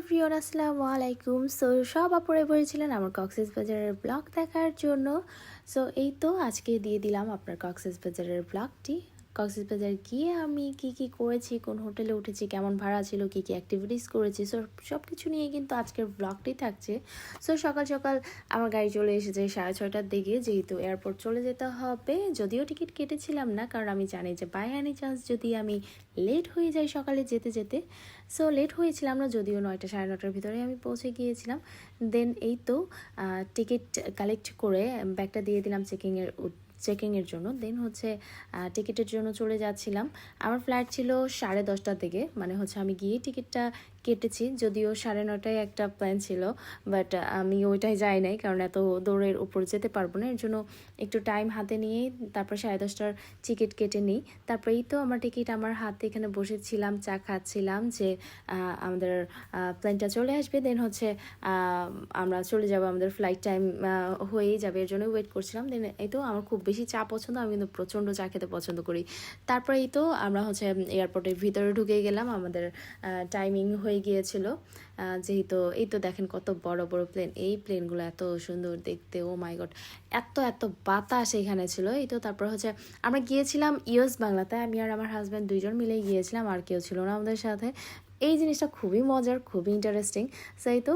Everyone, আসসালামু আলাইকুম। So সব আপুরে পড়েছিলেন আমার কক্সবাজারের ব্লগ দেখার জন্য। সো এই তো আজকে দিয়ে দিলাম আপনার কক্সবাজারের ব্লগটি। কক্সবাজার গিয়ে আমি কি করেছি, কোন হোটেলে উঠেছি, কেমন ভাড়া ছিল, কি অ্যাক্টিভিটিস করেছি, সব কিছু নিয়ে কিন্তু আজকের ব্লগটি থাকছে। সো সকাল সকাল আমার গাড়ি চলে এসেছে 6:30টার দিকে, যেহেতু এয়ারপোর্ট চলে যেতে হবে। যদিও টিকিট কেটেছিলাম না, কারণ আমি জানি যে বাই এনি চান্স যদি আমি লেট হয়ে যাই সকালে যেতে যেতে। সো লেট হয়েছিলাম না, যদিও 9টা 9:30টার ভিতরে আমি পৌঁছে গিয়েছিলাম। দেন এই তো টিকিট কালেক্ট করে ব্যাগটা দিয়ে দিলাম চেকিংয়ের জন্য। দেন হচ্ছে টিকিটের জন্য চলে যাচ্ছিলাম। আমার ফ্লাইট ছিল 10:30টার দিকে, মানে হচ্ছে আমি গিয়ে টিকিটটা কেটেছি। যদিও 9:30টায় একটা প্ল্যান ছিল, বাট আমি ওইটাই যাই নাই, কারণ এত দৌড়ের উপর যেতে পারবো না। এর জন্য একটু টাইম হাতে নিয়ে তারপর 10:30টার টিকিট কেটে নিই। তারপরেই তো আমার টিকিট আমার হাতে, এখানে বসেছিলাম, চা খাচ্ছিলাম যে আমাদের প্লেনটা চলে আসবে, দেন হচ্ছে আমরা চলে যাব, আমাদের ফ্লাইট টাইম হয়েই যাবে, এর জন্য ওয়েট করছিলাম। দেন এই তো আমার খুব বেশি চা পছন্দ, আমি কিন্তু প্রচণ্ড চা খেতে পছন্দ করি। তারপরে এই তো আমরা হচ্ছে এয়ারপোর্টের ভিতরে ঢুকে গেলাম, আমাদের টাইমিং হয়ে গিয়েছিল। যেহেতু এই তো দেখেন কত বড় বড় প্লেন, এই প্লেনগুলো এত সুন্দর দেখতে, ও মাই গড, এত বাতাস এখানে ছিল। এই তো তারপর হচ্ছে আমরা গিয়েছিলাম ইউএস বাংলাতে, আমি আর আমার হাজব্যান্ড দুইজন মিলেই গিয়েছিলাম, আর কেউ ছিল না আমাদের সাথে। এই জিনিসটা খুবই মজার, খুবই ইন্টারেস্টিং। সেই তো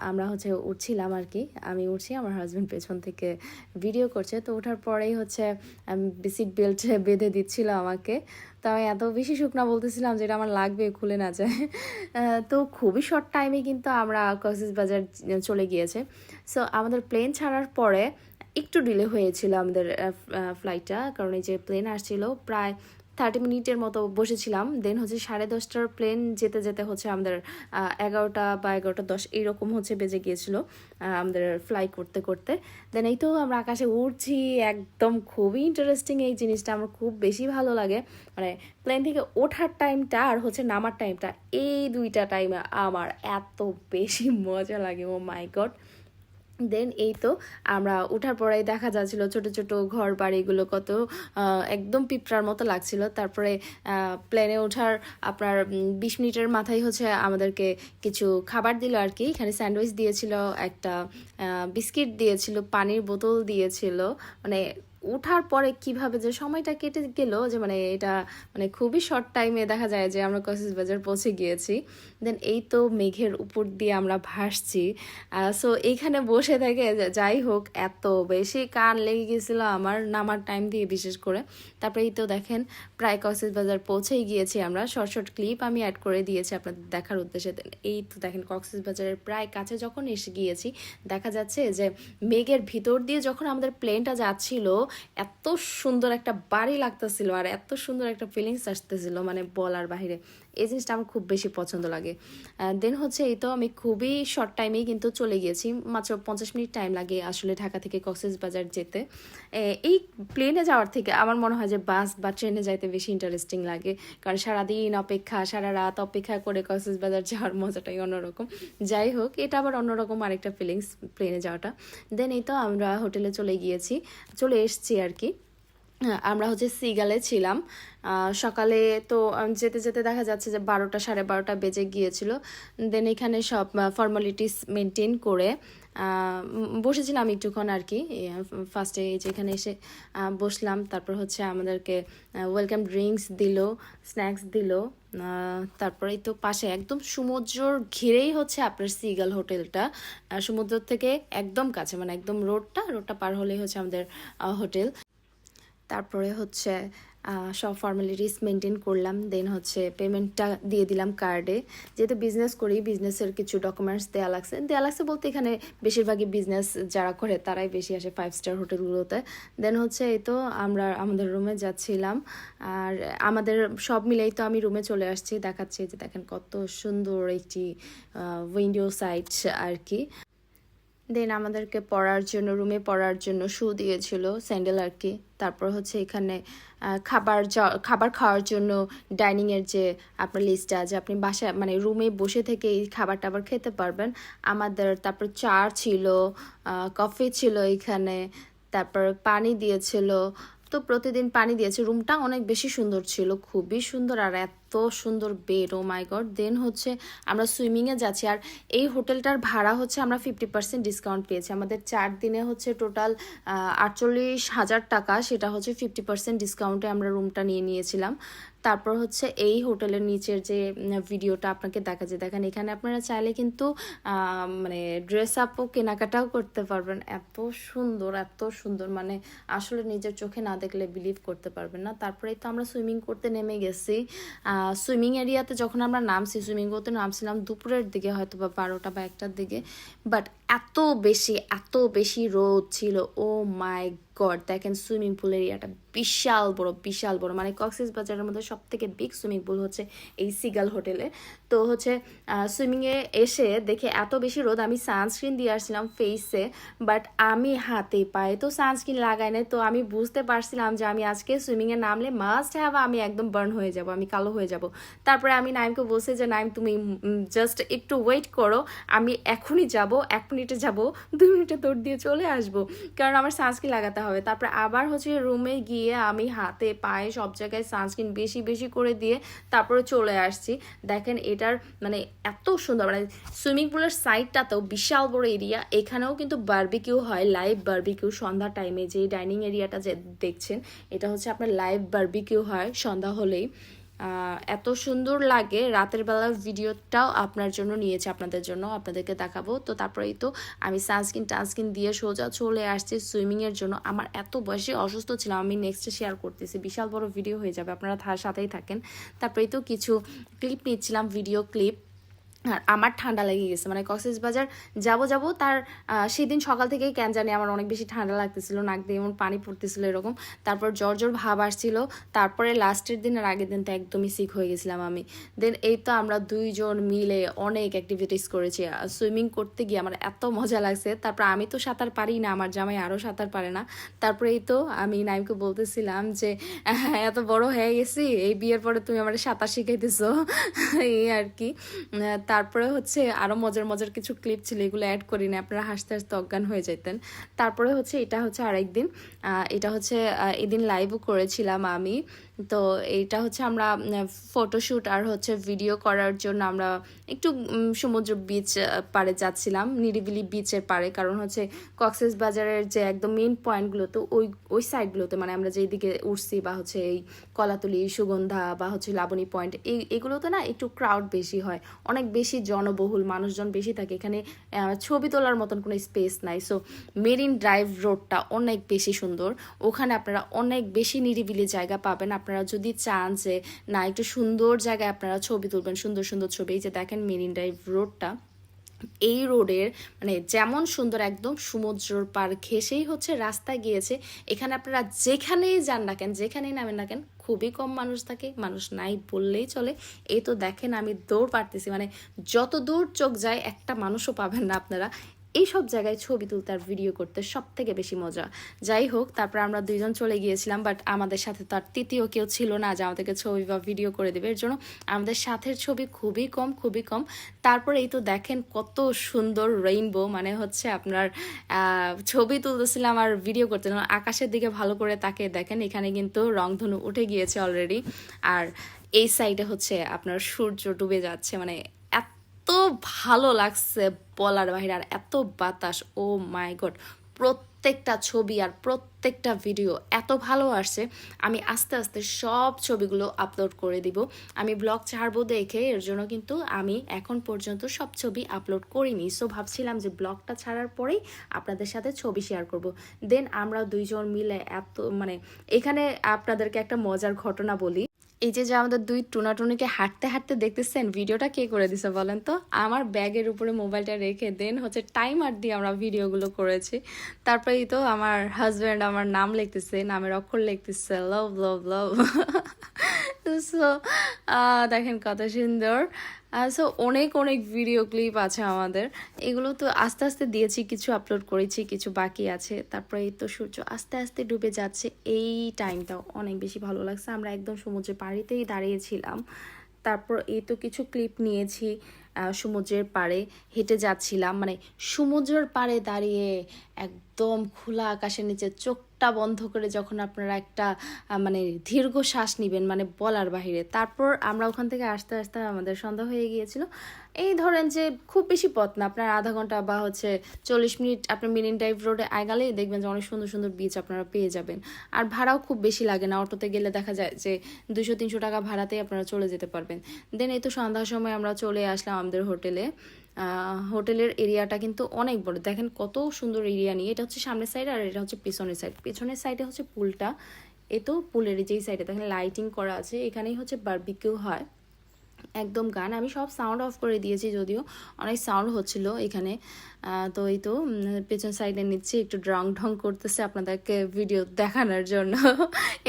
আমরা হচ্ছে উঠছিলাম আর কি, আমি উঠছি, আমার হাজব্যান্ড পেছন থেকে ভিডিও করছে। তো ওঠার পরেই হচ্ছে সিট বেল্ট বেঁধে দিচ্ছিল আমাকে। তো আমি এত বেশি শুকনা বলতেছিলাম যেটা আমার লাগবে, খুলে না যায়। তো খুবই শর্ট টাইমে কিন্তু আমরা কক্সবাজার চলে গিয়েছে। সো আমাদের প্লেন ছাড়ার পরে একটু ডিলে হয়েছিল আমাদের ফ্লাইটটা, কারণ এই যে প্লেন আসছিল প্রায় 30 মিনিটের মতো বসেছিলাম। দেন হচ্ছে 10:30টার প্লেন যেতে যেতে হচ্ছে আমাদের 11টা বা 11:10 এইরকম হচ্ছে বেজে গিয়েছিল আমাদের ফ্লাই করতে করতে। দেন এই তো আমরা আকাশে উড়ছি, একদম খুবই ইন্টারেস্টিং এই জিনিসটা, আমার খুব বেশি ভালো লাগে। মানে প্লেন থেকে ওঠার টাইমটা আর হচ্ছে নামার টাইমটা, এই দুইটা টাইমে আমার এত বেশি মজা লাগে, ও মাই গড। দেন এই তো আমরা উঠার পরেই দেখা যাচ্ছিল ছোট ছোট ঘর বাড়িগুলো কত একদম পিঁপড়ার মতো লাগছিল। তারপরে প্লেনে ওঠার আপনার 20 মিনিটের মাথায় হচ্ছে আমাদেরকে কিছু খাবার দিল আর কি। এখানে স্যান্ডউইচ দিয়েছিল, একটা বিস্কিট দিয়েছিল, পানির বোতল দিয়েছিল। মানে ওঠার পরে কিভাবে যে সময়টা কেটে গেল, যে মানে এটা মানে খুবই শর্ট টাইমে দেখা যায় যে আমরা কক্সবাজার পৌঁছে গিয়েছি। দেন এই তো মেঘের উপর দিয়ে আমরা ভাসছি। সো এইখানে বসে থেকে যাই হোক, এত বেশি কান লেগে গেছিলো আমার নামার টাইম দিয়ে বিশেষ করে। তারপরে এই তো দেখেন প্রায় কক্সবাজার পৌঁছেই গিয়েছি আমরা। শর্ট ক্লিপ আমি অ্যাড করে দিয়েছি আপনাদের দেখার উদ্দেশ্যে। এই তো দেখেন কক্সবাজারের প্রায় কাছে যখন এসে গিয়েছি, দেখা যাচ্ছে যে মেঘের ভিতর দিয়ে যখন আমাদের প্লেনটা যাচ্ছিল, এত সুন্দর একটা বাড়ি লাগতেছিল আর এত সুন্দর একটা ফিলিংস আসতেছিল, মানে বলার বাহিরে। এই জিনিসটা আমার খুব বেশি পছন্দ লাগে। দেন হচ্ছে এই তো আমি খুবই শর্ট টাইমেই কিন্তু চলে গিয়েছি, মাত্র 50 মিনিট টাইম লাগে আসলে ঢাকা থেকে কক্সবাজার যেতে। এই প্লেনে যাওয়ার থেকে আমার মনে হয় যে বাস বা ট্রেনে যাইতে বেশি ইন্টারেস্টিং লাগে, কারণ সারাদিন অপেক্ষা, সারা রাত অপেক্ষা করে কক্সবাজার যাওয়ার মজাটাই অন্যরকম। যাই হোক, এটা আবার অন্যরকম আরেকটা ফিলিংস প্লেনে যাওয়াটা। দেন এই তো আমরা হোটেলে চলে এসেছি আর কি। আমরা হচ্ছে সিগালে ছিলাম। সকালে তো যেতে যেতে দেখা যাচ্ছে যে 12টা 12:30 বেজে গিয়েছিল। দেন এখানে সব ফর্মালিটিস মেনটেন করে বসেছিলাম একটুক্ষণ আর কি। ফার্স্টে যেখানে এসে বসলাম, তারপর হচ্ছে আমাদেরকে ওয়েলকাম ড্রিঙ্কস দিল, স্ন্যাক্স দিল। তারপরেই তো পাশে একদম সমুদ্রর ঘিরেই হচ্ছে আপনার সিগাল হোটেলটা, সমুদ্র থেকে একদম কাছে, মানে একদম রোডটা পার হলেই হচ্ছে আমাদের হোটেল। তারপরে হচ্ছে সব ফর্মালিটিস মেনটেন করলাম। দেন হচ্ছে পেমেন্টটা দিয়ে দিলাম কার্ডে, যেহেতু বিজনেস করি, বিজনেসের কিছু ডকুমেন্টস দেওয়া লাগছে বলতে এখানে বেশিরভাগই বিজনেস যারা করে তারাই বেশি আসে 5 স্টার হোটেলগুলোতে। দেন হচ্ছে এই তো আমরা আমাদের রুমে যাচ্ছিলাম, আর আমাদের সব মিলেই তো আমি রুমে চলে আসছি। দেখাচ্ছি যে দেখেন কত সুন্দর একটি উইন্ডো সাইড আর কি। দেন আমাদেরকে রুমে পড়ার জন্য শু দিয়েছিল, স্যান্ডেল আর কি। তারপর হচ্ছে এখানে খাবার খাওয়ার জন্য ডাইনিংয়ের যে আপনার লিস্টটা আছে, আপনি বাসায় মানে রুমে বসে থেকে এই খাবার টাবার খেতে পারবেন আমাদের। তারপর চা ছিল, কফি ছিল এখানে, তারপর পানি দিয়েছিল। তো প্রতিদিন পানি দিয়েছে। রুমটা অনেক বেশি সুন্দর ছিল, খুবই সুন্দর, আর এত এত সুন্দর বেড, ও মাই গড। দেন হচ্ছে আমরা সুইমিংয়ে যাচ্ছি, আর এই হোটেলটার ভাড়া হচ্ছে আমরা 50% ডিসকাউন্ট পেয়েছি। আমাদের 4 দিনে হচ্ছে টোটাল 48,000 টাকা, সেটা হচ্ছে 50% ডিসকাউন্টে আমরা রুমটা নিয়ে নিয়েছিলাম। তারপর হচ্ছে এই হোটেলের নিচের যে ভিডিওটা আপনাকে দেখেন, এখানে আপনারা চাইলে কিন্তু মানে ড্রেস আপও কেনাকাটাও করতে পারবেন। এত সুন্দর, এত সুন্দর, মানে আসলে নিজের চোখে না দেখলে বিলিভ করতে পারবেন না। তারপরেই তো আমরা সুইমিং করতে নেমে গেছি। সুইমিং এরিয়াতে যখন আমরা নামছি, সুইমিং করতে নামছিলাম দুপুরের দিকে, হয়তো বা 12টা বা 1টার দিকে, বাট এত বেশি রোদ ছিল। ও মাই গড, দেখেন সুইমিং পুল এরিয়াটা বিশাল বড়, মানে কক্সবাজারের মধ্যে সব থেকে বিগ সুইমিং পুল হচ্ছে এই সিগাল হোটেলে। তো হচ্ছে সুইমিংয়ে এসে দেখে এত বেশি রোদ, আমি সানস্ক্রিন দিয়ে আসছিলাম ফেসে, বাট আমি হাতে পায়ে তো সানস্ক্রিন লাগাই নাই। তো আমি বুঝতে পারছিলাম যে আমি আজকে সুইমিংয়ে নামলে মাস্ট হ্যাভ আমি একদম বার্ন হয়ে যাব, আমি কালো হয়ে যাব। তারপরে আমি নাইমকে বলছি যে নাইম তুমি জাস্ট একটু ওয়েট করো, আমি এখনই যাব, 1 মিনিটে যাব, 2 মিনিটে দৌড় দিয়ে চলে আসবো, কারণ আমার সানস্ক্রিন লাগাতে হবে। তারপরে আবার হচ্ছে রুমে গিয়ে আমি হাতে পায়ে সব জায়গায় সানস্ক্রিন বেশি করে দিয়ে তারপরে চলে আসছি। দেখেন এটার মানে এত সুন্দর, মানে সুইমিং পুলের সাইডটাতেও বিশাল বড় এরিয়া। এখানেও কিন্তু বারবিকিউ হয়, লাইভ বারবিকিউ সন্ধ্যা টাইমে। যে ডাইনিং এরিয়াটা যে দেখছেন, এটা হচ্ছে আপনার লাইভ বারবিকিউ হয় সন্ধ্যা হলেই। এত সুন্দর লাগে। রাতের বেলা ভিডিওটাও আপনার জন্য নিয়েছি, আপনাদের জন্য, আপনাদেরকে দেখাবো। তো তারপরেই তো আমি সানস্ক্রিন দিয়ে সোজা চলে আসছি সুইমিংয়ের জন্য। আমার এত বয়সে অসুস্থ ছিলাম, আমি নেক্সটে শেয়ার করতেছি, বিশাল বড় ভিডিও হয়ে যাবে, আপনারা তার সাথেই থাকেন। তারপরেই তো কিছু ক্লিপ নিচ্ছিলাম, ভিডিও ক্লিপ। আর আমার ঠান্ডা লেগে গেছে, মানে কক্সবাজার যাব তার সেদিন সকাল থেকেই কেন জানি আমার অনেক বেশি ঠান্ডা লাগতেছিল, নাক দিয়ে এমন পানি পড়তেছিল এরকম। তারপর জ্বর ভাব আসছিল। তারপরে লাস্টের দিন আর আগের দিন তো একদমই সিক হয়ে গেছিলাম আমি। দেন এই তো আমরা 2 জন মিলে অনেক অ্যাক্টিভিটিস করেছি। সুইমিং করতে গিয়ে আমার এত মজা লাগছে। তারপর আমি তো সাঁতার পারি না, আমার জামাই আরও সাঁতার পারে না। তারপরে এই তো আমি নাইমকে বলতেছিলাম যে এত বড় হয়ে গেছি, এই বিয়ের পরে তুমি আমার সাঁতার শিখাইতেছো, এই আর কি। তারপরে হচ্ছে আরও মজার কিছু ক্লিপ ছিল, এগুলো অ্যাড করি না, আপনারা হাসতে অজ্ঞান হয়ে যেতেন। তারপরে হচ্ছে এটা হচ্ছে আরেকদিন, এটা হচ্ছে এদিন লাইভও করেছিলাম আমি। তো এইটা হচ্ছে আমরা ফটোশ্যুট আর হচ্ছে ভিডিও করার জন্য আমরা একটু সমুদ্র বিচ পাড়ে যাচ্ছিলাম, নিরিবিলি বিচের পাড়ে। কারণ হচ্ছে কক্সবাজারের যে একদম মেইন পয়েন্টগুলোতে ওই সাইডগুলোতে, মানে আমরা যেই দিকে উঠছি বা হচ্ছে এই কলাতলি, সুগন্ধা বা হচ্ছে লাবণী পয়েন্ট, এগুলোতে না একটু ক্রাউড বেশি হয়, অনেক বেশি জনবহুল, মানুষজন বেশি থাকে। এখানে ছবি তোলার মতন কোনো স্পেস নাই। সো মেরিন ড্রাইভ রোডটা অনেক বেশি সুন্দর, ওখানে আপনারা অনেক বেশি নিরিবিলি জায়গা পাবেন। আপনারা যদি চান যে না একটু সুন্দর জায়গায় আপনারা ছবি তুলবেন, সুন্দর ছবি, এই যে দেখেন মেরিন ড্রাইভ রোডটা, এই রোডের মানে যেমন সুন্দর, একদম সমুদ্রের পার ঘেঁষেই হচ্ছে রাস্তা গিয়েছে। এখানে আপনারা যেখানেই যান না কেন, যেখানেই নামেন না কেন, খুবই কম মানুষ থাকে, মানুষ নাই বললেই চলে। এই তো দেখেন আমি দৌড় পারতেছি, মানে যত দূর চোখ যায় একটা মানুষও পাবেন না আপনারা। এইসব জায়গায় ছবি তুলতে আর ভিডিও করতে সব থেকে বেশি মজা। যাই হোক, তারপর আমরা 2 জন চলে গিয়েছিলাম, বাট আমাদের সাথে তো আর তৃতীয় কেউ ছিল না যে আমাদেরকে ছবি বা ভিডিও করে দেবে, এর জন্য আমাদের সাথের ছবি খুবই কম। তারপর এই তো দেখেন কত সুন্দর রেইনবো, মানে হচ্ছে আপনার ছবি তুলতেছিলাম আর ভিডিও করতেছিলাম। আকাশের দিকে ভালো করে তাকিয়ে দেখেন, এখানে কিন্তু রংধনু উঠে গিয়েছে অলরেডি। আর এই সাইডে হচ্ছে আপনার সূর্য ডুবে যাচ্ছে, মানে এত ভালো লাগছে বলার বাহিরে। আর এত বাতাস, ও মাই গড, প্রত্যেকটা ছবি আর প্রত্যেকটা ভিডিও এত ভালো আসছে। আমি আস্তে সব ছবিগুলো আপলোড করে দিব। আমি ব্লগ ছাড়বো দেখে, এর জন্য কিন্তু আমি এখন পর্যন্ত সব ছবি আপলোড করিনি। সো ভাবছিলাম যে ব্লগটা ছাড়ার পরেই আপনাদের সাথে ছবি শেয়ার করব। দেন আমরা 2 জন মিলে এত, মানে এখানে আপনাদেরকে একটা মজার ঘটনা বলি। এই যে আমাদের 2 টুনাটুনিকে হাঁটতে দেখতেছেন, ভিডিওটা কে করে দিছে বলেন তো? আমার ব্যাগের উপরে মোবাইলটা রেখে দেন হচ্ছে টাইমার দিয়ে আমরা ভিডিওগুলো করেছি। তারপরেই তো আমার হাজব্যান্ড আমার নাম লিখতেছে, নামের অক্ষর লিখতেছে লাভ। সো দেখেন কত সুন্দর। সো অনেক ভিডিও ক্লিপ আছে আমাদের, এগুলো তো আস্তে দিয়েছি, কিছু আপলোড করেছি, কিছু বাকি আছে। তারপরে এই তো সূর্য আস্তে ডুবে যাচ্ছে, এই টাইমটাও অনেক বেশি ভালো লাগছে। আমরা একদম সমুদ্রের পাড়েতেই দাঁড়িয়েছিলাম। তারপর এই তো কিছু ক্লিপ নিয়েছি, সমুদ্রের পাড়ে হেঁটে যাচ্ছিলাম, মানে সমুদ্রের পাড়ে দাঁড়িয়ে একদম খোলা আকাশের নিচে চোখ চোখটা বন্ধ করে যখন আপনারা একটা মানে দীর্ঘ শ্বাস নেবেন, মানে বলার বাহিরে। তারপর আমরা ওখান থেকে আসতে আসতে আমাদের সন্ধ্যা হয়ে গিয়েছিল। এই ধরেন যে খুব বেশি পথ না, আপনার আধা ঘন্টা বা হচ্ছে 40 মিনিট আপনার মেরিন ড্রাইভ রোডে আগালেই দেখবেন যে অনেক সুন্দর সুন্দর বিচ আপনারা পেয়ে যাবেন। আর ভাড়াও খুব বেশি লাগে না, অটোতে গেলে দেখা যায় যে 200-300 টাকা ভাড়াতেই আপনারা চলে যেতে পারবেন। দেন এই তো সন্ধ্যার সময় আমরা চলে আসলাম আমাদের হোটেলে। হোটেলের এরিয়াটা কিন্তু অনেক বড়, দেখেন কত সুন্দর এরিয়া নিয়ে। এটা হচ্ছে সামনের সাইড আর এটা হচ্ছে পেছনের সাইড। পেছনের সাইডে হচ্ছে পুলটা, এ তো পুলের যেই সাইডে দেখেন লাইটিং করা আছে, এখানেই হচ্ছে বারবিকিউ হয়। একদম গান আমি সব সাউন্ড অফ করে দিয়েছি, যদিও অনেক সাউন্ড হচ্ছিল এখানে। তো এই তো পেছন সাইডে নিচ্ছি, একটু ড্রং ঢং করতেছে আপনাদেরকে ভিডিও দেখানোর জন্য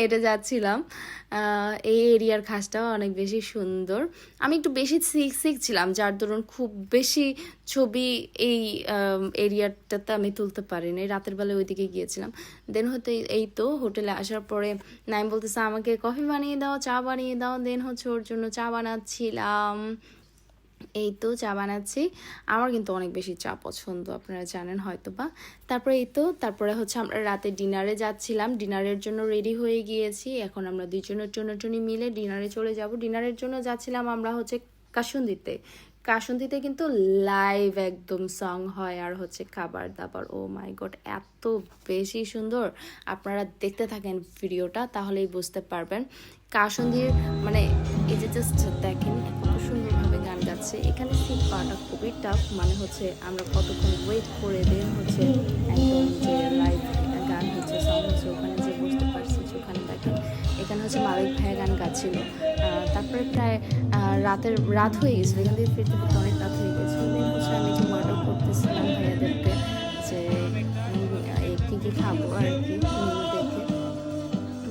এটা যাচ্ছিলাম। এই এরিয়ার ঘাসটাও অনেক বেশি সুন্দর। আমি একটু বেশি শিখছিলাম, যার দরুন খুব বেশি ছবি এই এরিয়াটাতে আমি তুলতে পারিনি, রাতের বেলা ওইদিকে গিয়েছিলাম। দেন হতে এই তো হোটেলে আসার পরে নাইম বলতেছে আমাকে কফি বানিয়ে দাও, চা বানিয়ে দাও। দেন হচ্ছে ওর জন্য চা বানাচ্ছিলাম। এই তো চা বানাচ্ছি, আমার কিন্তু অনেক বেশি চা পছন্দ, আপনারা জানেন হয়তো বা। তারপরে এই তো তারপরে হচ্ছে আমরা রাতে ডিনারে যাচ্ছিলাম, ডিনারের জন্য রেডি হয়ে গিয়েছি। এখন আমরা দুজনই মিলে ডিনারে চলে যাব। ডিনারের জন্য যাচ্ছিলাম আমরা হচ্ছে কাসুন্দিতে। কাসুন্দিতে কিন্তু লাইভ একদম সং হয় আর হচ্ছে খাবার দাবার, ও মাই গড এত বেশি সুন্দর। আপনারা দেখতে থাকেন ভিডিওটা, তাহলেই বুঝতে পারবেন। কাসুন্দির মানে এই যে জাস্ট দেখেন কত সুন্দরভাবে গান গাচ্ছে। এখানে সিট পাওয়াটা খুবই টাফ, মানে হচ্ছে আমরা কতক্ষণ ওয়েট করে দেন হচ্ছে একদম যে লাইভ গান হচ্ছে সং হচ্ছে ওখানে যে বুঝতে পারছি যে ওখানে দেখেন এখানে হচ্ছে মালিক ভাইয়া গান গাচ্ছিল। তারপরে প্রায় রাত হয়ে গেছিলো, এখান থেকে ফিরতে ফিরতে অনেক রাত হয়ে গেছিলো। দেন হচ্ছে আমি যে অর্ডার করতেছিলাম ভাইয়াদেরকে যে কী কী খাবো আর কি মেনু দেখে।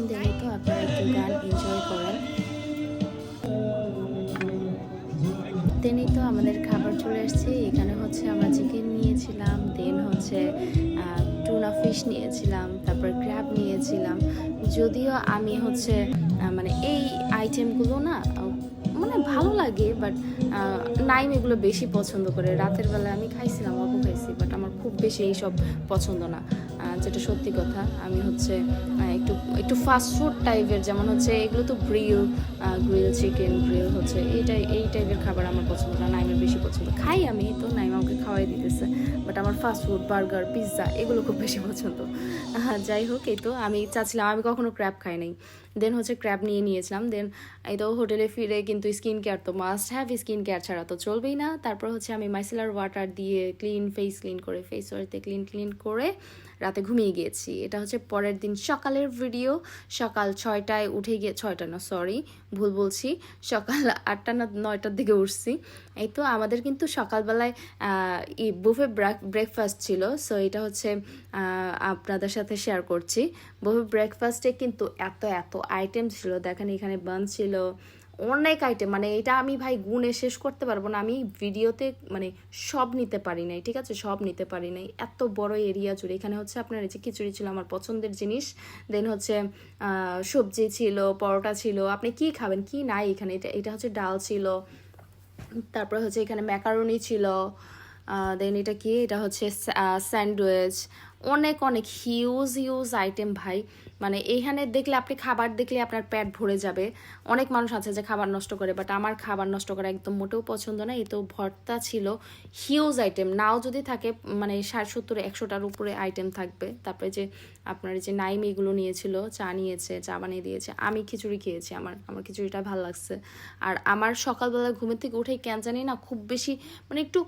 দেখে তো আপনারা একটু গান এনজয় করেন। দেনই তো আমাদের খাবার চলে আসছে। এখানে হচ্ছে আমরা চিকেন নিয়েছিলাম, দেন হচ্ছে টুনা ফিশ নিয়েছিলাম, তারপর ক্র্যাব নিয়েছিলাম। যদিও আমি হচ্ছে মানে এই আইটেমগুলো না মানে ভালো লাগে, বাট নাইম এগুলো বেশি পছন্দ করে। রাতের বেলা আমি খাইছিলাম, অল্প খাইছি, বাট আমার খুব বেশি এইসব পছন্দ না, যেটা সত্যি কথা। আমি হচ্ছে একটু একটু ফাস্ট ফুড টাইপের, যেমন হচ্ছে এগুলো তো গ্রিল চিকেন গ্রিল হচ্ছে এই টাইপের খাবার আমার পছন্দ না, নাইমের বেশি পছন্দ। খাই আমি, তো নাইম আমাকে খাওয়াই দিতেছে, বাট আমার ফাস্ট ফুড বার্গার পিৎজা এগুলো খুব বেশি পছন্দ। যাই হোক, এই তো আমি চাচ্ছিলাম, আমি কখনো ক্র্যাব খাই নাই। দেন হচ্ছে ক্র্যাব নিয়েছিলাম। দেন এই তো হোটেলে ফিরে কিন্তু স্কিন কেয়ার তো মাস্ট হ্যাভ, স্কিন কেয়ার ছাড়া তো চলবেই না। তারপর হচ্ছে আমি মাইসেলার ওয়াটার দিয়ে ফেস ওয়াশতে ক্লিন করে রাতে ঘুমিয়ে গিয়েছি। এটা হচ্ছে পরের দিন সকালের ভিডিও। সকাল 6টায় উঠে গিয়ে, 6টা না সরি ভুল বলছি, সকাল 8টা না 9টার দিকে উঠছি। এই তো আমাদের কিন্তু সকালবেলায় বুফে ব্রেকফাস্ট ছিল। সো এটা হচ্ছে আপনাদের সাথে শেয়ার করছি। বুফে ব্রেকফাস্টে কিন্তু এত আইটেম ছিল, দেখেন এখানে বান ছিল, অনেক আইটেম, মানে এটা আমি ভাই গুণে শেষ করতে পারবো না। আমি ভিডিওতে মানে সব নিতে পারি নাই, ঠিক আছে, সব নিতে পারি নাই, এত বড় এরিয়া জুড়ে। এখানে হচ্ছে আপনার এই যে খিচুড়ি ছিল আমার পছন্দের জিনিস, দেন হচ্ছে সবজি ছিল, পরোটা ছিল, আপনি কি খাবেন কি নাই এখানে। এটা হচ্ছে ডাল ছিল, তারপর হচ্ছে এখানে ম্যাকারনি ছিল, দেন এটা কি, এটা হচ্ছে স্যান্ডউইচ, অনেক হিউজ আইটেম ভাই। মানে এইখানে দেখলে আপনি খাবার দেখলে আপনার পেট ভরে যাবে। অনেক মানুষ আছে যে খাবার নষ্ট করে, বাট আমার খাবার নষ্ট করা একদম মোটেও পছন্দ না। এই তো ভর্তা ছিল, হিউজ আইটেম, নাও যদি থাকে মানে 60-70-100টার উপরে আইটেম থাকবে। তারপরে যে আপনার যে নাইম এগুলো নিয়েছিল, চা নিয়েছে, চা বানিয়ে দিয়েছে, আমি খিচুড়ি খেয়েছি, আমার খিচুড়িটা ভালো লাগছে। আর আমার সকালবেলা ঘুমের থেকে উঠে কেন জানি না খুব বেশি মানে একটু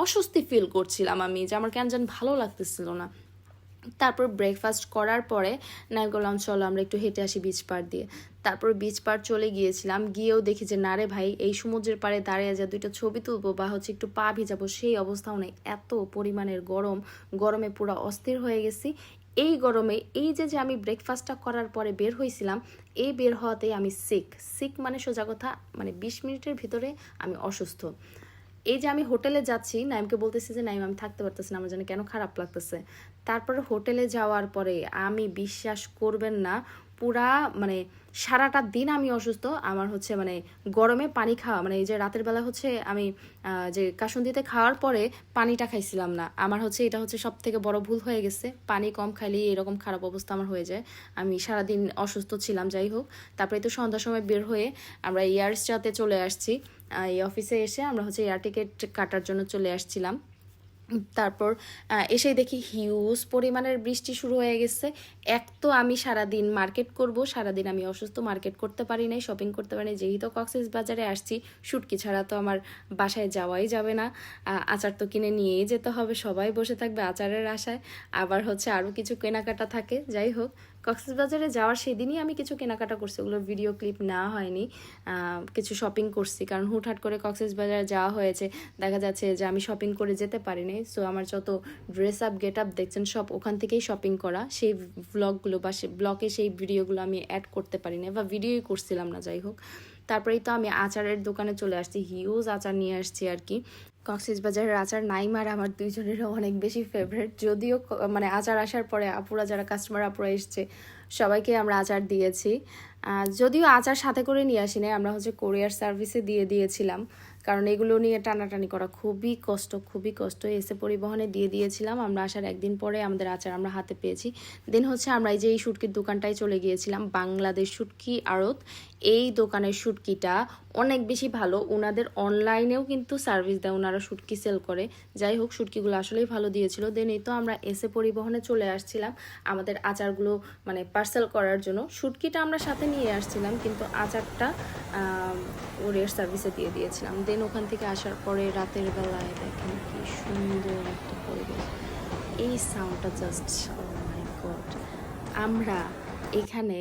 অস্বস্তি ফিল করছিলাম আমি, যে আমার কেন জানি ভালো লাগতেছিল না। তারপর ব্রেকফাস্ট করার পরে নাই বললাম চলো আমরা একটু হেঁটে আসি বিচ পাড় দিয়ে। তারপর বিচ পাড় চলে গিয়েছিলাম, গিয়েও দেখি যে না রে ভাই, এই সমুদ্রের পাড়ে দাঁড়িয়ে যা দুইটা ছবি তুলবো বা হচ্ছে একটু পা ভিজাবো সেই অবস্থাও নেই, এত পরিমাণের গরমে পুরো অস্থির হয়ে গেছি। এই গরমে এই যে আমি ব্রেকফাস্টটা করার পরে বের হয়েছিলাম, এই বের হওয়াতেই আমি সিক মানে সোজা কথা, মানে 20 মিনিটের ভিতরে আমি অসুস্থ। এই যে আমি হোটেলে যাচ্ছি, নাইমকে বলতেছি যে নাইম আমি থাকতে পারতেছি না, আমার যেন কেন খারাপ লাগতেছে। তারপরে হোটেলে যাওয়ার পরে আমি বিশ্বাস করবেন না, পুরা মানে সারাটা দিন আমি অসুস্থ। আমার হচ্ছে মানে গরমে পানি খাওয়া, মানে এই যে রাতের বেলা হচ্ছে আমি যে কাসুন্দিতে খাওয়ার পরে পানিটা খাইছিলাম না, আমার হচ্ছে এটা হচ্ছে সব থেকে বড় ভুল হয়ে গেছে। পানি কম খাইলেই এরকম খারাপ অবস্থা আমার হয়ে যায়। আমি সারাদিন অসুস্থ ছিলাম। যাই হোক, তারপরে তো সন্ধ্যার সময় বের হয়ে আমরা এয়ারস্টাতে চলে আসছি। এই অফিসে এসে আমরা হচ্ছে এয়ার টিকিট কাটার জন্য চলে আসছিলাম। তারপর এসেই দেখি হিউজ পরিমাণের বৃষ্টি শুরু হয়ে গেছে। এক তো আমি সারাদিন মার্কেট করব, সারাদিন আমি অসুস্থ, মার্কেট করতে পারি নাই, শপিং করতে পারি নাই। যেহেতু কক্সবাজারে আসছি, শুটকি ছাড়া তো আমার বাসায় যাওয়াই যাবে না। আচার তো কিনে নিয়েই যেতে হবে, সবাই বসে থাকবে আচারের আশায়। আবার হচ্ছে আরও কিছু কেনাকাটা থাকে। যাই হোক, কক্সবাজারে যাওয়ার সেদিনই আমি কিছু কেনাকাটা করছি, ওগুলোর ভিডিও ক্লিপ নেওয়া হয়নি। কিছু শপিং করছি, কারণ হুটহাট করে কক্সবাজারে যাওয়া হয়েছে, দেখা যাচ্ছে যে আমি শপিং করে যেতে পারিনি। সো আমার যত ড্রেস আপ গেট আপ দেখছেন সব ওখান থেকেই শপিং করা। সেই ব্লগগুলো বা সে ব্লগে সেই ভিডিওগুলো আমি অ্যাড করতে পারি না বা ভিডিওই করছিলাম না। যাই হোক, তারপরেই তো আমি আচারের দোকানে চলে আসছি, হিউজ আচার নিয়ে আসছি আর কি। কক্সবাজারের আচার নাইমার আমার দুইজনেরও অনেক বেশি ফেভারিট। যদিও মানে আচার আসার পরে আপুরা যারা কাস্টমার আপুরা এসছে সবাইকে আমরা আচার দিয়েছি। যদিও আচার সাথে করে নিয়ে আসি নাই, আমরা হচ্ছে কোরিয়ার সার্ভিসে দিয়ে দিয়েছিলাম, কারণ এগুলো নিয়ে টানাটানি করা খুবই কষ্ট, খুবই কষ্ট। এসে পরিবহনে দিয়ে দিয়েছিলাম। আমরা আসার একদিন পরে আমাদের আচার আমরা হাতে পেয়েছি। দেন হচ্ছে আমরা এই যে এই শুটকির দোকানটায় চলে গিয়েছিলাম, বাংলাদেশ শুটকি আড়ত। এই দোকানের শুটকিটা অনেক বেশি ভালো। ওনাদের অনলাইনেও কিন্তু সার্ভিস দেয়, ওনারা শুটকি সেল করে। যাই হোক, শুটকিগুলো আসলেই ভালো দিয়েছিল। দেন এই তো আমরা এসে পরিবহনে চলে আসছিলাম আমাদের আচারগুলো মানে পার্সেল করার জন্য। শুটকিটা আমরা সাথে নিয়ে আসছিলাম, কিন্তু আচারটা ওরিয়ার সার্ভিসে দিয়ে দিয়েছিলাম। দেন ওখান থেকে আসার পরে রাতের বেলায় দেখেন কি সুন্দর একটা পরিবেশ। এই সাউন্ডটা জাস্ট ও মাই গড। আমরা এখানে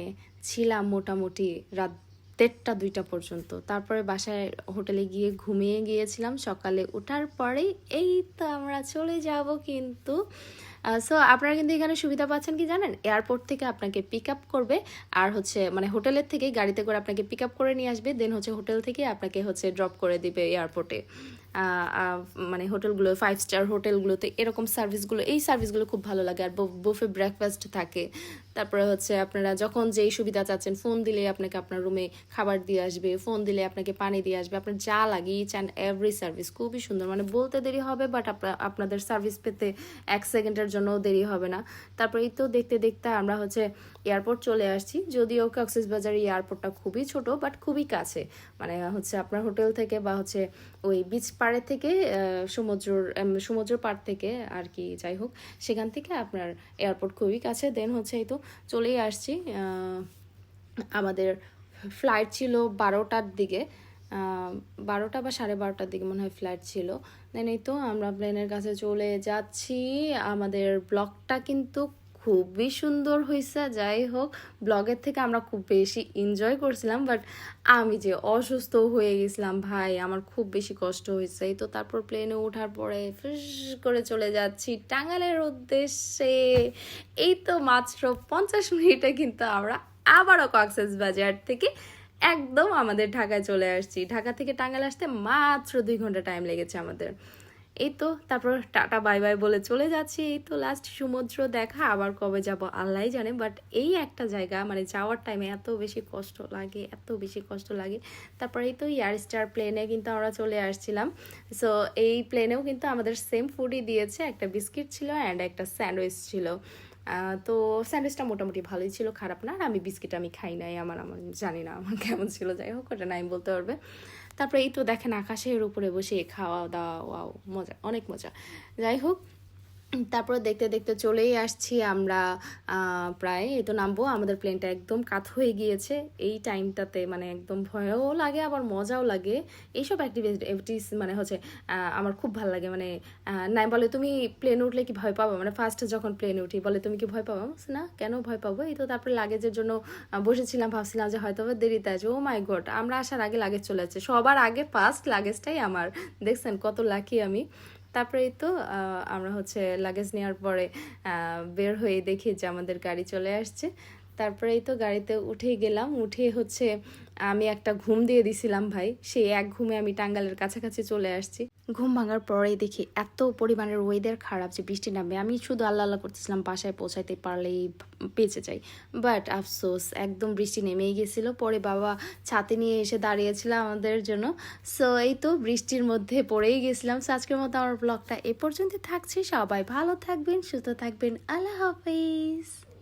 ছিলাম মোটামুটি রাত 1:30-2টা পর্যন্ত। তারপরে বাসায় হোটেলে গিয়ে ঘুমিয়ে গিয়েছিলাম। সকালে ওঠার পরেই এই তো আমরা চলে যাব কিন্তু। সো আপনারা কিন্তু এখানে সুবিধা পাচ্ছেন কি জানেন, এয়ারপোর্ট থেকে আপনাকে পিক আপ করবে, আর হচ্ছে মানে হোটেলের থেকেই গাড়িতে করে আপনাকে পিক আপ করে নিয়ে আসবে। দেন হচ্ছে হোটেল থেকে আপনাকে হচ্ছে ড্রপ করে দিবে এয়ারপোর্টে। মানে হোটেলগুলো 5 স্টার হোটেলগুলোতে এরকম সার্ভিসগুলো, এই সার্ভিসগুলো খুব ভালো লাগে। আর বুফে ব্রেকফাস্ট থাকে। তারপরে হচ্ছে আপনারা যখন যেই সুবিধা চাচ্ছেন, ফোন দিলে আপনাকে আপনার রুমে খাবার দিয়ে আসবে, ফোন দিলে আপনাকে পানি দিয়ে আসবে, আপনার যা লাগে ইচ অ্যান্ড এভরি সার্ভিস খুবই সুন্দর। মানে বলতে দেরি হবে, বাট আপনাদের সার্ভিস পেতে 1 সেকেন্ডের জন্য দেরি হবে না। তারপরে এই তো দেখতে দেখতে আমরা হচ্ছে এয়ারপোর্ট চলে আসছি। যদিও কক্সবাজারের এয়ারপোর্টটা খুবই ছোট, বাট খুবই কাছে। মানে হচ্ছে আপনার হোটেল থেকে বা হচ্ছে ওই বিচ পাড়ে থেকে সমুদ্র পাড় থেকে আর কি, যাই হোক সেখান থেকে আপনার এয়ারপোর্ট খুবই কাছে। দেন হচ্ছে এই তো চলেই আসছি। আমাদের ফ্লাইট ছিল 12টার দিকে, 12টা বা 12:30টার দিকে মনে হয় ফ্লাইট ছিল। দেন এই তো আমরা প্লেনের কাছে চলে যাচ্ছি। আমাদের ব্লগটা কিন্তু খুবই সুন্দর হয়েছে। যাই হোক, ব্লগের থেকে আমরা খুব বেশি এনজয় করছিলাম, বাট আমি যে অসুস্থ হয়ে গেছিলাম ভাই, আমার খুব বেশি কষ্ট হয়েছে। এই তো তারপর প্লেনে ওঠার পরে ফিস করে চলে যাচ্ছি টাঙ্গাইলের উদ্দেশ্যে। এই তো মাত্র 50 মিনিটে কিন্তু আমরা আবারও কক্সবাজার থেকে একদম আমাদের ঢাকায় চলে আসছি। ঢাকা থেকে টাঙ্গাইল আসতে মাত্র 2 ঘন্টা টাইম লেগেছে আমাদের। এই তো তারপর টাটা বাই বাই বলে চলে যাচ্ছি। এই তো লাস্ট সমুদ্র দেখা, আবার কবে যাব আল্লাহই জানে। বাট এই একটা জায়গা মানে যাওয়ার টাইমে এত বেশি কষ্ট লাগে, এত বেশি কষ্ট লাগে। তারপরে এই তো এয়ার স্টার প্লেনে কিন্তু আমরা চলে আসছিলাম। সো এই প্লেনেও কিন্তু আমাদের সেম ফুডই দিয়েছে, একটা বিস্কিট ছিল অ্যান্ড একটা স্যান্ডউইচ ছিল। তো স্যান্ডউইচটা মোটামুটি ভালোই ছিল, খারাপ না। আর আমি বিস্কিট আমি খাই নাই, আমার জানি না আমার কেমন ছিল। যাই হোক, ওটা নাই বলতে পারবে। তারপরে এই তো দেখেন আকাশের উপরে বসে খাওয়া দাওয়া, ওয়াও মজা, অনেক মজা। যাই হোক, তারপর দেখতে দেখতে চলেই আসছি আমরা প্রায়। এই তো নামবো, আমাদের প্লেনটা একদম কাত হয়ে গিয়েছে। এই টাইমটাতে মানে একদম ভয়ও লাগে আবার মজাও লাগে। এইসব অ্যাক্টিভিটিস মানে হচ্ছে আমার খুব ভালো লাগে। মানে নাই বলে তুমি প্লেনে উঠলে কি ভয় পাবো, মানে ফার্স্ট যখন প্লেনে উঠি বলে তুমি কি ভয় পাবো, না কেন ভয় পাবো। এই তো তারপরে লাগেজের জন্য বসেছিলাম, ভাবছিলাম যে হয়তো দেরিতে আছে। ও মাই গড, আমরা আসার আগে লাগেজ চলে যাচ্ছে। সবার আগে ফার্স্ট লাগেজটাই আমার। দেখছেন কত লাকি আমি। তারপরে এই তো আমরা হচ্ছে লাগেজ নেওয়ার পরে বের হয়ে দেখি যে আমাদের গাড়ি চলে আসছে। তারপরে এই তো গাড়িতে উঠেই গেলাম, উঠে হচ্ছে আমি একটা ঘুম দিয়ে দিছিলাম ভাই, সেই এক ঘুমে আমি টাঙ্গাইলের কাছাকাছি চলে আসছি। ঘুম ভাঙার পরেই দেখি এত পরিমাণের ওয়েদার খারাপ যে বৃষ্টি নামবে, আমি শুধু আল্লাহ আল্লাহ করতেছিলাম বাসায় পৌঁছাইতে পারলেই বেঁচে যাই। বাট আফসোস একদম বৃষ্টি নেমেই গেছিলো। পরে বাবা ছাতে নিয়ে এসে দাঁড়িয়েছিল আমাদের জন্য। সো এই তো বৃষ্টির মধ্যে পড়েই গেছিলাম। সো আজকের মতো আমার ব্লগটা এ পর্যন্ত থাকছে। সবাই ভালো থাকবেন, সুস্থ থাকবেন, আল্লাহ হাফিজ।